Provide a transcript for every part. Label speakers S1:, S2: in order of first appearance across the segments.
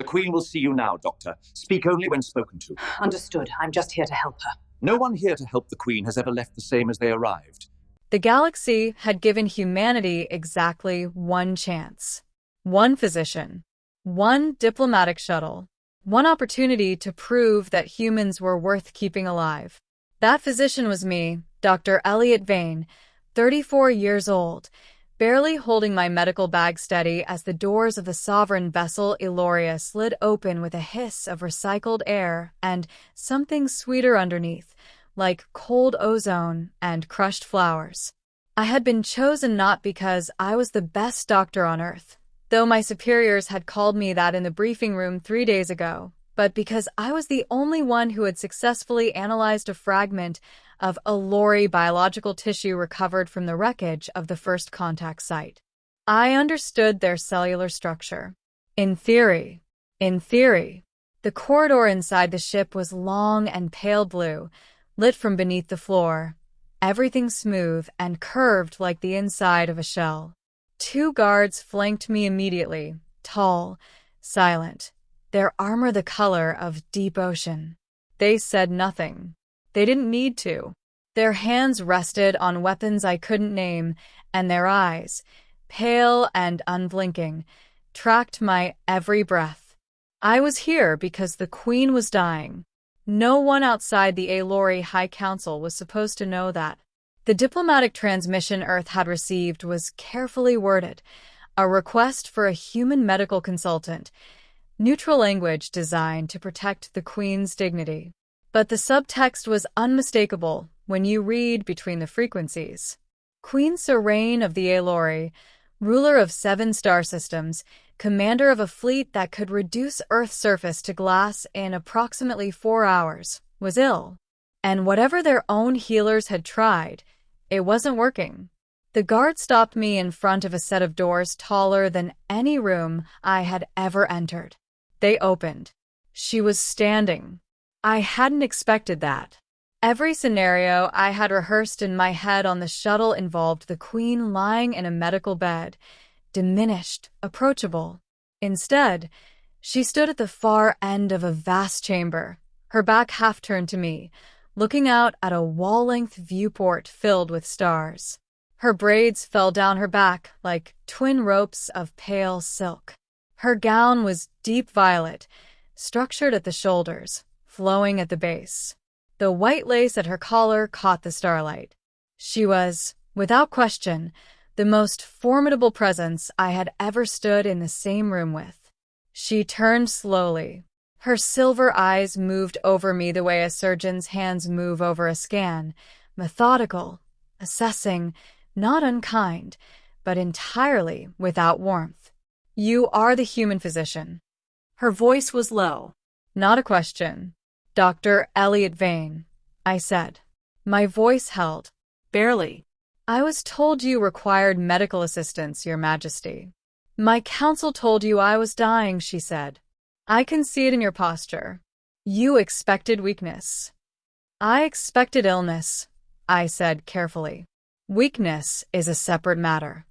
S1: Queen will see you now, Doctor. Speak only when spoken to.
S2: Understood. I'm just here to help her.
S1: No one here to help the Queen has ever left the same as they arrived.
S3: The galaxy had given humanity exactly one chance. One physician. One diplomatic shuttle. One opportunity to prove that humans were worth keeping alive. That physician was me, Dr. Elliot Vane, 34 years old, barely holding my medical bag steady as the doors of the Sovereign Vessel Aeloria slid open with a hiss of recycled air and something sweeter underneath, like cold ozone and crushed flowers. I had been chosen not because I was the best doctor on Earth, though my superiors had called me that in the briefing room 3 days ago, but because I was the only one who had successfully analyzed a fragment of Aeloria biological tissue recovered from the wreckage of the first contact site. I understood their cellular structure. In theory, the corridor inside the ship was long and pale blue, lit from beneath the floor, everything smooth and curved like the inside of a shell. 2 guards flanked me immediately, tall, silent, their armor the color of deep ocean. They said nothing. They didn't need to. Their hands rested on weapons I couldn't name, and their eyes, pale and unblinking, tracked my every breath. I was here because the Queen was dying. No one outside the Aeloria High Council was supposed to know that. The diplomatic transmission Earth had received was carefully worded, a request for a human medical consultant, neutral language designed to protect the Queen's dignity. But the subtext was unmistakable when you read between the frequencies. Queen Sovereign of the Aeloria, ruler of 7 star systems, commander of a fleet that could reduce Earth's surface to glass in approximately 4 hours, was ill. And whatever their own healers had tried, it wasn't working. The guard stopped me in front of a set of doors taller than any room I had ever entered. They opened. She was standing. I hadn't expected that. Every scenario I had rehearsed in my head on the shuttle involved the Queen lying in a medical bed, diminished, approachable. Instead, she stood at the far end of a vast chamber, her back half turned to me, looking out at a wall-length viewport filled with stars. Her braids fell down her back like twin ropes of pale silk. Her gown was deep violet, structured at the shoulders, flowing at the base. The white lace at her collar caught the starlight. She was, without question, the most formidable presence I had ever stood in the same room with. She turned slowly. Her silver eyes moved over me the way a surgeon's hands move over a scan, methodical, assessing, not unkind, but entirely without warmth. "You are the human physician." Her voice was low. Not a question. "Dr. Elliot Vane," I said. My voice held. "Barely." "I was told you required medical assistance, Your Majesty." "My counsel told you I was dying," she said. "I can see it in your posture. You expected weakness." "I expected illness," I said carefully. "Weakness is a separate matter."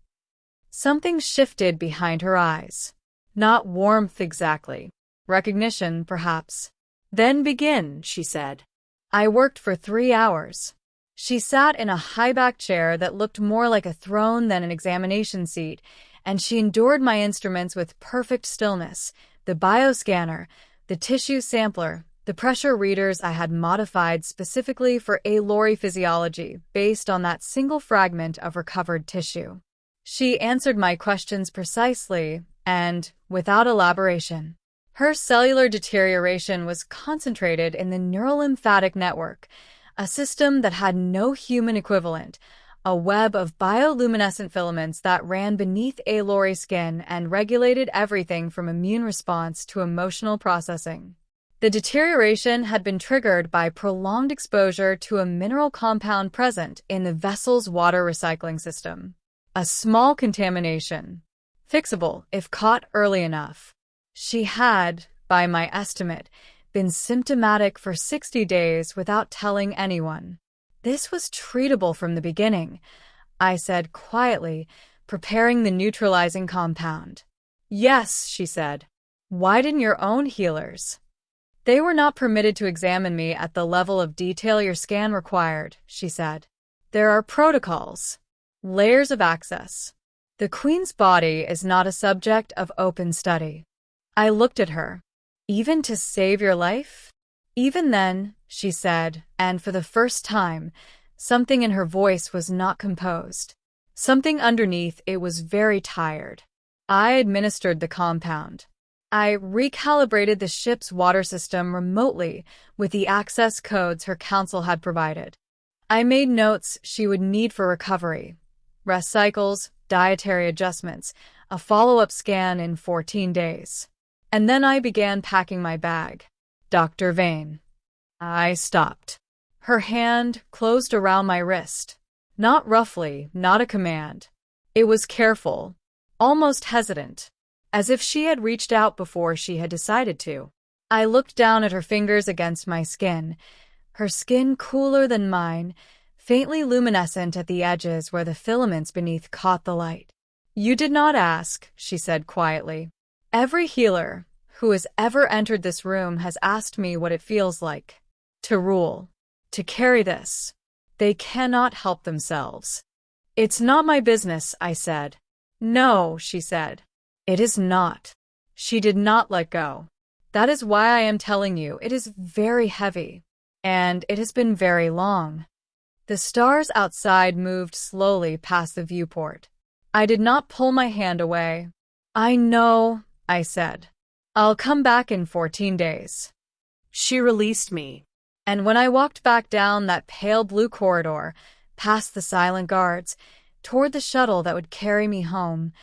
S3: Something shifted behind her eyes. Not warmth exactly. Recognition, perhaps. "Then begin," she said. I worked for 3 hours. She sat in a high-backed chair that looked more like a throne than an examination seat, and she endured my instruments with perfect stillness, the bioscanner, the tissue sampler, the pressure readers I had modified specifically for Aeloria physiology based on that single fragment of recovered tissue. She answered my questions precisely and without elaboration. Her cellular deterioration was concentrated in the neurolymphatic network, a system that had no human equivalent, a web of bioluminescent filaments that ran beneath Aeloria skin and regulated everything from immune response to emotional processing. The deterioration had been triggered by prolonged exposure to a mineral compound present in the vessel's water recycling system. A small contamination, fixable if caught early enough. She had, by my estimate, been symptomatic for 60 days without telling anyone. "This was treatable from the beginning," I said quietly, preparing the neutralizing compound. "Yes," she said. Why didn't your own healers? They were not permitted to examine me at the level of detail your scan required, she said. There are protocols, layers of access. The Queen's body is not a subject of open study. I looked at her. Even to save your life? Even then, she said, and for the first time, something in her voice was not composed. Something underneath it was very tired. I administered the compound. I recalibrated the ship's water system remotely with the access codes her council had provided. I made notes she would need for recovery, rest cycles, dietary adjustments, a follow-up scan in 14 days. And then I began packing my bag. Dr. Vane. I stopped. Her hand closed around my wrist. Not roughly, not a command. It was careful, almost hesitant, as if she had reached out before she had decided to. I looked down at her fingers against my skin, her skin cooler than mine, faintly luminescent at the edges where the filaments beneath caught the light. You did not ask, she said quietly. Every healer who has ever entered this room has asked me what it feels like to rule, to carry this. They cannot help themselves. It's not my business, I said. No, she said. It is not. She did not let go. That is why I am telling you, it is very heavy. And it has been very long. The stars outside moved slowly past the viewport. I did not pull my hand away. I know, I said. I'll come back in 14 days. She released me. And when I walked back down that pale blue corridor, past the silent guards, toward the shuttle that would carry me home,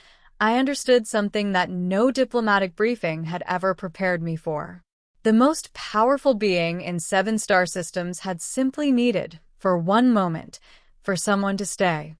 S3: I understood something that no diplomatic briefing had ever prepared me for. The most powerful being in 7 star systems had simply needed, for one moment, for someone to stay.